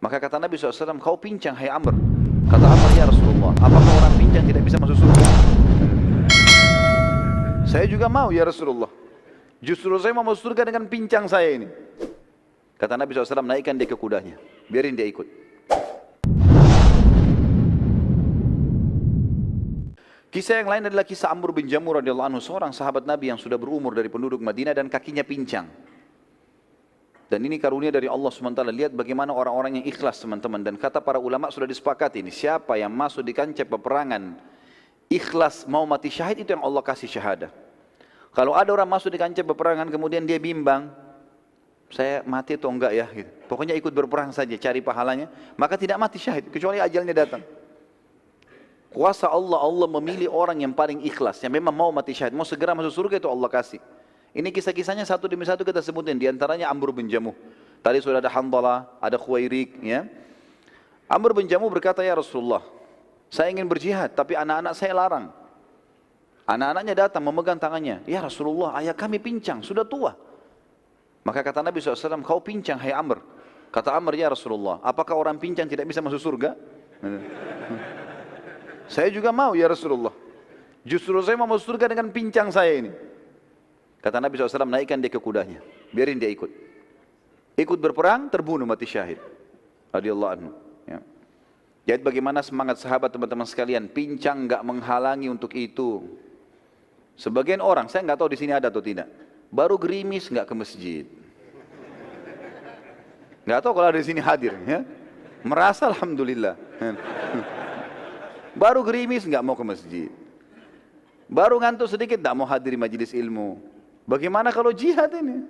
Maka kata Nabi SAW, kau pincang hai Amr. Kata Amr, ya Rasulullah, apakah orang pincang tidak bisa masuk surga? Saya juga mau ya Rasulullah. Justru saya mau masuk surga dengan pincang saya ini. Kata Nabi SAW, naikkan dia ke kudanya, biarin dia ikut. Kisah yang lain adalah kisah Amr bin Jamur radhiyallahu anhu, seorang sahabat Nabi yang sudah berumur dari penduduk Madinah dan kakinya pincang. Dan ini karunia dari Allah SWT. Lihat bagaimana orang-orang yang ikhlas teman-teman. Dan kata para ulama sudah disepakati ini, siapa yang masuk di kancah peperangan ikhlas mau mati syahid, itu yang Allah kasih syahadah. Kalau ada orang masuk di kancah peperangan kemudian dia bimbang, saya mati atau enggak ya gitu. Pokoknya ikut berperang saja, cari pahalanya, maka tidak mati syahid kecuali ajalnya datang. Kuasa Allah, Allah memilih orang yang paling ikhlas, yang memang mau mati syahid, mau segera masuk surga, itu Allah kasih. Ini kisah-kisahnya satu demi satu kita sebutin. Di antaranya Amr bin Jamuh. Tadi sudah ada Handalah, ada Khuwairik. Ya. Amr bin Jamuh berkata, ya Rasulullah, saya ingin berjihad, tapi anak-anak saya larang. Anak-anaknya datang memegang tangannya. Ya Rasulullah, ayah kami pincang, sudah tua. Maka kata Nabi SAW, kau pincang hai Amr. Kata Amr, ya Rasulullah, apakah orang pincang tidak bisa masuk surga? Saya juga mau ya Rasulullah. Justru saya mau masuk surga dengan pincang saya ini. Kata Nabi SAW, naikkan dia ke kudanya, biarin dia ikut. Ikut berperang, terbunuh mati syahid. Radhiyallahu anhu. Ya. Jadi bagaimana semangat sahabat teman-teman sekalian, pincang enggak menghalangi untuk itu. Sebagian orang, saya enggak tahu di sini ada atau tidak, baru gerimis enggak ke masjid. Enggak tahu kalau ada di sini hadir, ya. Merasa alhamdulillah. Baru gerimis enggak mau ke masjid. Baru ngantuk sedikit enggak mau hadir majelis ilmu. Bagaimana kalau jihad ini?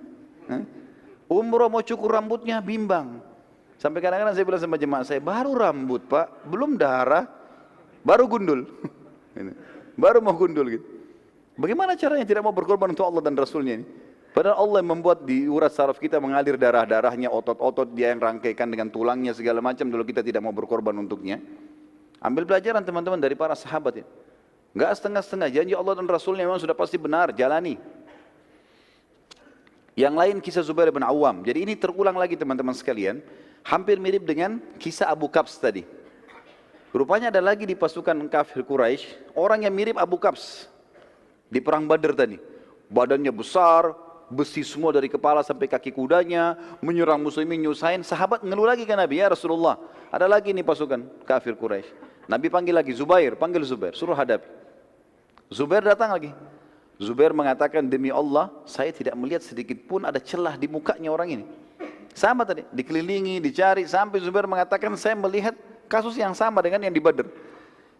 Umroh mau cukur rambutnya bimbang. Sampai kadang-kadang saya bilang sama jemaah saya, baru rambut pak, belum darah, baru gundul. Baru mau gundul gitu. Bagaimana caranya tidak mau berkorban untuk Allah dan Rasulnya ini? Padahal Allah yang membuat di urat saraf kita mengalir darah-darahnya, otot-otot dia yang rangkaikan dengan tulangnya segala macam, dulu kita tidak mau berkorban untuknya. Ambil pelajaran teman-teman dari para sahabat ya. Enggak setengah-setengah, janji Allah dan Rasulnya memang sudah pasti benar, jalani. Yang lain kisah Zubair bin Awam. Jadi ini terulang lagi teman-teman sekalian. Hampir mirip dengan kisah Abu Qabs tadi. Rupanya ada lagi di pasukan kafir Quraisy orang yang mirip Abu Qabs. Di perang Badar tadi. Badannya besar, besi semua dari kepala sampai kaki kudanya, menyerang muslimin, nyusahin. Sahabat ngeluh lagi ke Nabi, ya Rasulullah, ada lagi nih pasukan kafir Quraisy. Nabi panggil lagi, Zubair, panggil Zubair, suruh hadapi. Zubair datang lagi. Zubair mengatakan, demi Allah, saya tidak melihat sedikit pun ada celah di mukanya orang ini. Sama tadi, dikelilingi, dicari, sampai Zubair mengatakan, saya melihat kasus yang sama dengan yang di Badr.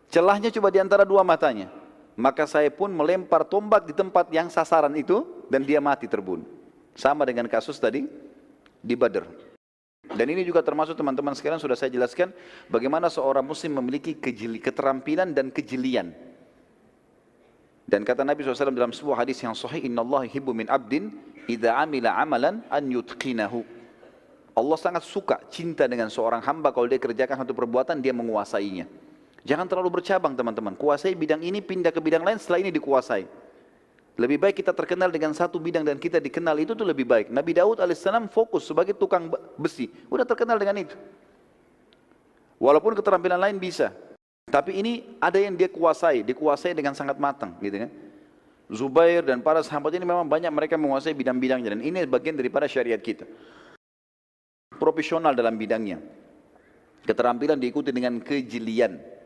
Celahnya cuma di antara dua matanya. Maka saya pun melempar tombak di tempat yang sasaran itu, dan dia mati terbunuh. Sama dengan kasus tadi di Badr. Dan ini juga termasuk teman-teman sekalian sudah saya jelaskan, bagaimana seorang muslim memiliki keterampilan dan kejelian. Dan kata Nabi SAW dalam sebuah hadis yang sahih, Inna Allah yuhibbu min abdin idza amila amalan an yutqinahu. Allah sangat suka, cinta dengan seorang hamba kalau dia kerjakan satu perbuatan, dia menguasainya. Jangan terlalu bercabang teman-teman. Kuasai bidang ini, pindah ke bidang lain, setelah ini dikuasai. Lebih baik kita terkenal dengan satu bidang dan kita dikenal, itu tuh lebih baik. Nabi Daud alaihissalam fokus sebagai tukang besi, udah terkenal dengan itu. Walaupun keterampilan lain bisa. Tapi ini ada yang dia kuasai, dikuasai dengan sangat matang, gitu kan? Zubair dan para sahabat ini memang banyak mereka menguasai bidang-bidangnya, dan ini bagian daripada syariat kita. Profesional dalam bidangnya. Keterampilan diikuti dengan kejelian.